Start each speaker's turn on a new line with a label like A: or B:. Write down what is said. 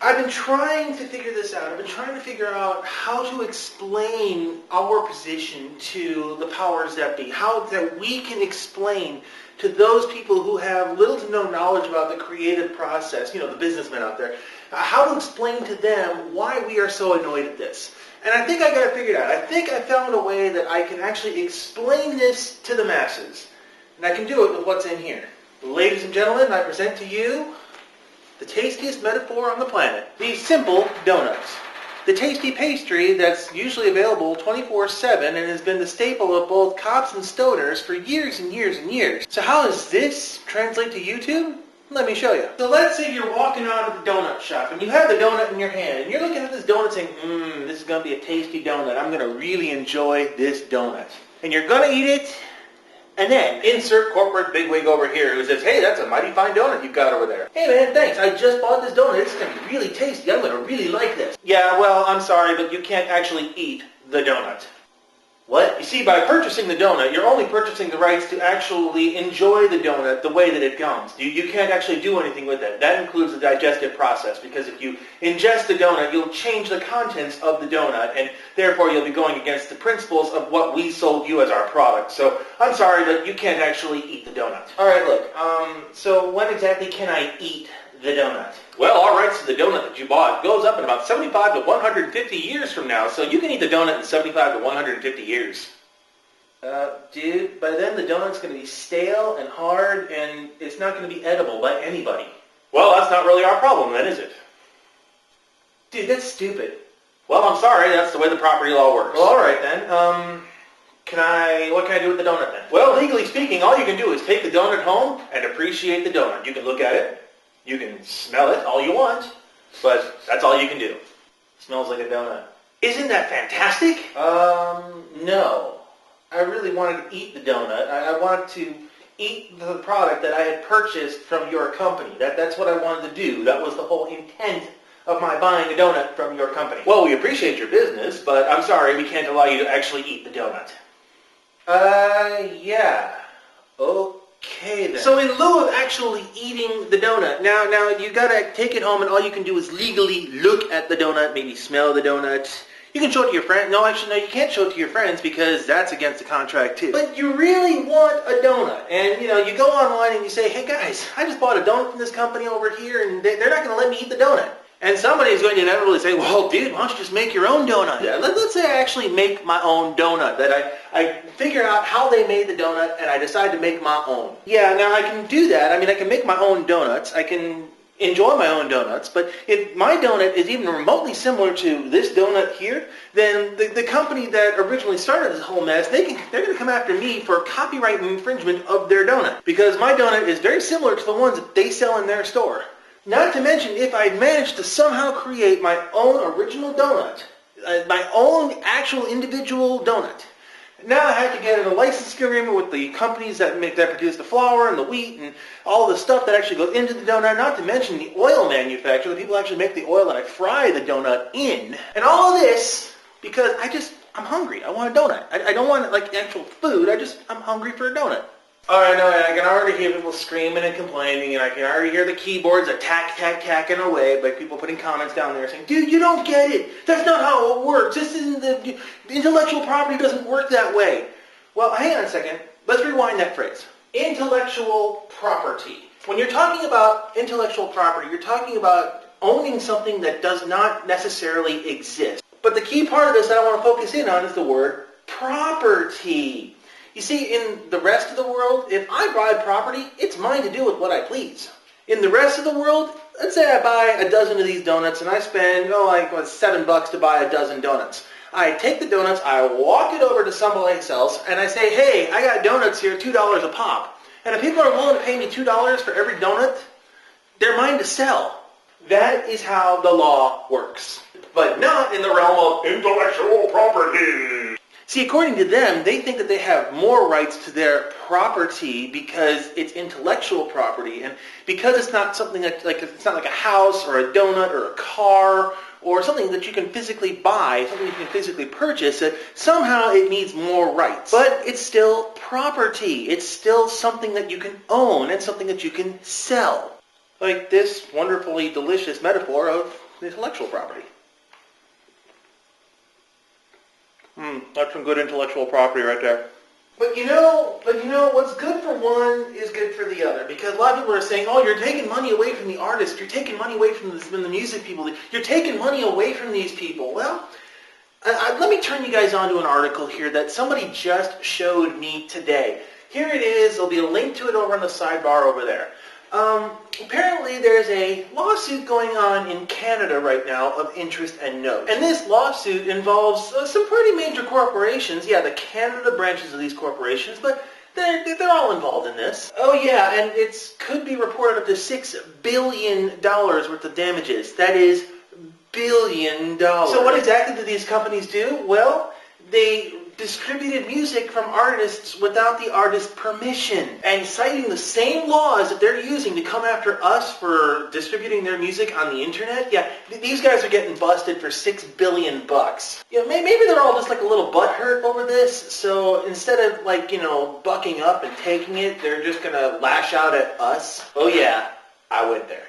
A: I've been trying to figure this out. I've been trying to figure out how to explain our position to the powers that be. How that we can explain to those people who have little to no knowledge about the creative process, you know, the businessmen out there, how to explain to them why we are so annoyed at this. And I think I got it figured out. I think I found a way that I can actually explain this to the masses. And I can do it with what's in here. Ladies and gentlemen, I present to you the tastiest metaphor on the planet. These simple donuts. The tasty pastry that's usually available 24/7 and has been the staple of both cops and stoners for years and years and years. So how does this translate to YouTube? Let me show you. So let's say you're walking out of the donut shop and you have the donut in your hand and you're looking at this donut saying, this is going to be a tasty donut. I'm going to really enjoy this donut. And you're going to eat it, and then insert corporate bigwig over here who says, hey, that's a mighty fine donut you've got over there. Hey man, thanks. I just bought this donut. It's going to be really tasty. I'm going to really like this. Yeah, well, I'm sorry, but you can't actually eat the donut. What? You see, by purchasing the donut, you're only purchasing the rights to actually enjoy the donut the way that it comes. You can't actually do anything with it. That includes the digestive process, because if you ingest the donut, you'll change the contents of the donut, and therefore you'll be going against the principles of what we sold you as our product. So I'm sorry, but you can't actually eat the donut. All right, look, so when exactly can I eat the donut? Well, our rights to the donut that you bought goes up in about 75 to 150 years from now, so you can eat the donut in 75 to 150 years. Dude, by then the donut's going to be stale and hard, and it's not going to be edible by anybody. Well, that's not really our problem then, is it? Dude, that's stupid. Well, I'm sorry, that's the way the property law works. Well, all right then. What can I do with the donut then? Well, legally speaking, all you can do is take the donut home and appreciate the donut. You can look at it. You can smell it all you want, but that's all you can do. Smells like a donut. Isn't that fantastic? No. I really wanted to eat the donut. I wanted to eat the product that I had purchased from your company. That's what I wanted to do. That was the whole intent of my buying a donut from your company. Well, we appreciate your business, but I'm sorry, we can't allow you to actually eat the donut. Yeah. Okay then. So in lieu of actually eating the donut, now you gotta take it home and all you can do is legally look at the donut, maybe smell the donut. You can show it to your friends. No, actually, no, you can't show it to your friends because that's against the contract too. But you really want a donut. And, you go online and you say, hey guys, I just bought a donut from this company over here and they're not going to let me eat the donut. And somebody is going to inevitably say, well, dude, why don't you just make your own donut? Yeah, let's say I actually make my own donut, that I figure out how they made the donut and I decide to make my own. Yeah, now I can do that. I mean, I can make my own donuts. I can enjoy my own donuts, but if my donut is even remotely similar to this donut here, then the company that originally started this whole mess, they're going to come after me for copyright infringement of their donut, because my donut is very similar to the ones that they sell in their store. Not to mention, if I managed to somehow create my own original donut, my own actual individual donut, now I have to get in a license agreement with the companies that produce the flour and the wheat and all the stuff that actually goes into the donut, not to mention the oil manufacturer, the people who actually make the oil that I fry the donut in. And all of this because I'm hungry. I want a donut. I don't want like actual food. I'm hungry for a donut. Alright, no, I can already hear people screaming and complaining, and I can already hear the keyboards tacking away by people putting comments down there saying, dude, you don't get it. That's not how it works. This isn't the intellectual property doesn't work that way. Well, hang on a second. Let's rewind that phrase. Intellectual property. When you're talking about intellectual property, you're talking about owning something that does not necessarily exist. But the key part of this that I want to focus in on is the word property. You see, in the rest of the world, if I buy property, it's mine to do with what I please. In the rest of the world, let's say I buy a dozen of these donuts and I spend, $7 to buy a dozen donuts. I take the donuts, I walk it over to somebody else, and I say, hey, I got donuts here, $2 a pop. And if people are willing to pay me $2 for every donut, they're mine to sell. That is how the law works. But not in the realm of intellectual property. See, according to them, they think that they have more rights to their property because it's intellectual property, and because it's not something it's not like a house or a donut or a car or something that you can physically buy, something you can physically purchase, that somehow it needs more rights. But it's still property. It's still something that you can own and something that you can sell. Like this wonderfully delicious metaphor of intellectual property. That's some good intellectual property right there. But you know, what's good for one is good for the other. Because a lot of people are saying, oh, you're taking money away from the artist. You're taking money away from the music people. You're taking money away from these people. Well, let me turn you guys on to an article here that somebody just showed me today. Here it is. There'll be a link to it over on the sidebar over there. Apparently there's a lawsuit going on in Canada right now of interest and note. And this lawsuit involves some pretty major corporations. Yeah, the Canada branches of these corporations, but they're all involved in this. Oh yeah, and it could be reported up to $6 billion worth of damages. That is, $billion. So what exactly do these companies do? Well, they distributed music from artists without the artist's permission. And citing the same laws that they're using to come after us for distributing their music on the internet, yeah, these guys are getting busted for $6 billion. You know, maybe they're all just like a little butthurt over this, so instead of like, you know, bucking up and taking it, they're just gonna lash out at us. Oh yeah, I went there.